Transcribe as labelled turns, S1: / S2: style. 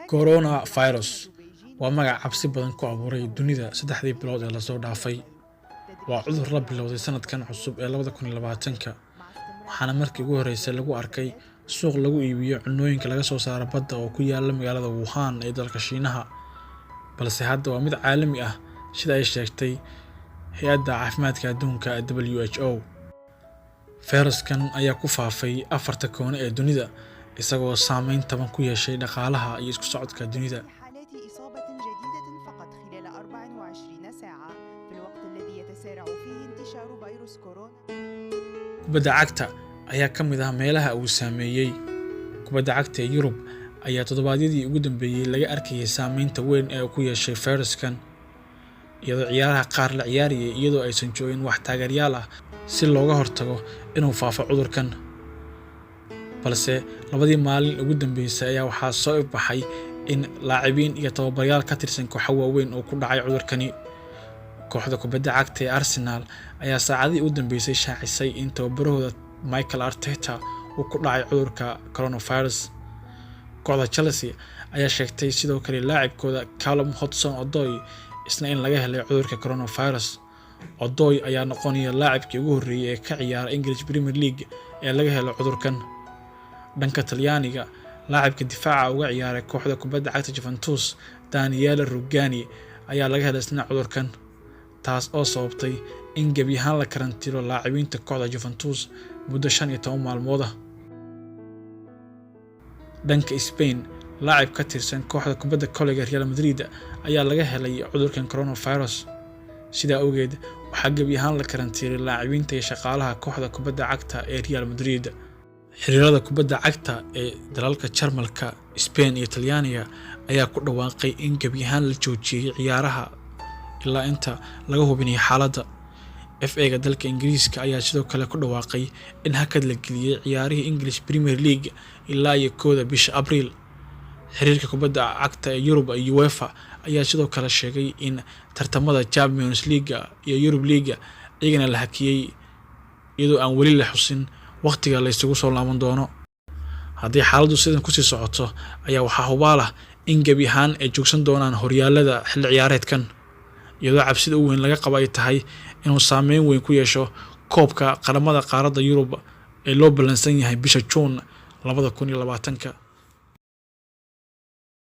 S1: Coronavirus waa magac cabsi badan ku abuuray dunida saddexdii bilood ee la soo dhaafay. Waa cudur la bilowday sanadkan cusub ee 2020 waxaana markii ugu horeysay lagu arkay suuq lagu iibiyo cunnooyinka laga soo saaro badda oo ku yaala magaalada Wuhan ee dalka Shiinaha. Balse hadda waa mid caalami ah sida ay sheegtay Hay'adda Caafimaadka Adduunka WHO. Fayraskan ayaa ku faafay 4 koone ee dunida isagoo saameyn taban ku yeeshay dhaqaalaha iyo isku socodka dunida.
S2: حالات إصابة جديدة فقط خلال 24 ساعة في الوقت الذي يتسارع فيه انتشار فيروس كورونا.
S1: Kubadda cagta ayaa ka mid ah meelaha uu saameeyay. Kubadda cagta ee Yurub ayaa toddobaadyadii ugu dambeeyay laga arkayay saameynta weyn ee uu ku yeeshay fayraskan, iyadoo ciyaaraha qaar la ciyaarayay iyadoo aysan joogin wax taageerayaal ah si looga hortago inuu faafo cudurkan. Balse labadii maalin ugu dambeysay ayaa waxaa soo ifbaxay in لاعبين iyo tababarayaal ka tirsan kooxo waaweyn oo ku dhacay cudurkani. Kooxda kubadda cagta ee Arsenal ayaa saacadii ugu dambeysay shaacisay in tababarahooda Mikel Arteta uu ku dhacay cudurka coronavirus. Kooxda Chelsea ayaa sheegtay sidoo kale laacibkooda Callum Hudson-Odoi isna in laga helay cudurka coronavirus. Odoi ayaa noqonaya laacibkii ugu horreeyay ee ka ciyaara English Premier League ee laga helay cudurkan. Dhanka Talyaaniga, laacibka difaaca uga ciyaaray kooxda kubadda cagta Juventus Daniele Rugani ayaa laga helay isna cudurkan, taas oo sababtay in gebi ahaan la karantiilo laacibiinta kooxda Juventus muddo 15 maalmood ah. Dhanka Spain, laacib ka tirsan kooxda kubadda koleyga Real Madrid ayaa laga helay cudurkan coronavirus. Sidaa awgeed, waxaa gebi ahaan la karantiilay laacibiinta iyo shaqaalaha kooxda kubadda cagta ee Real Madrid. Xiriirada kubadda cagta ee dalalka Jarmalka, Spain iyo Talyaaniga ayaa ku dhawaaqay in gebi ahaan la joojiyay ciyaaraha ilaa inta laga hubinayo xaaladda. FA-ga dalka Ingiriiska ayaa sidoo kale ku dhawaaqay in hakad la geliyay ciyaarihii English Premier League ilaa iyo 1 bisha Abriil. Xiriirka kubadda cagta ee Yurub iyo UEFA ayaa sidoo kale sheegay in tartamada Champions League iyo Europe League iyagana la hakiyay iyadoo aan weli la xusin waqtiga la isugu soo laaban doono. Haddii xaaladdu sidan ku sii socoto ayaa waxaa hubaal ah in gebi ahaan ay joogsan doonaan horyaalada xilli ciyaareedkan, iyadoo cabsida ugu weyn laga qabo ay tahay inuu saameyn weyn ku yeesho koobka qaramada qaaradda Yurub ee loo ballansan yahay bisha June 2020.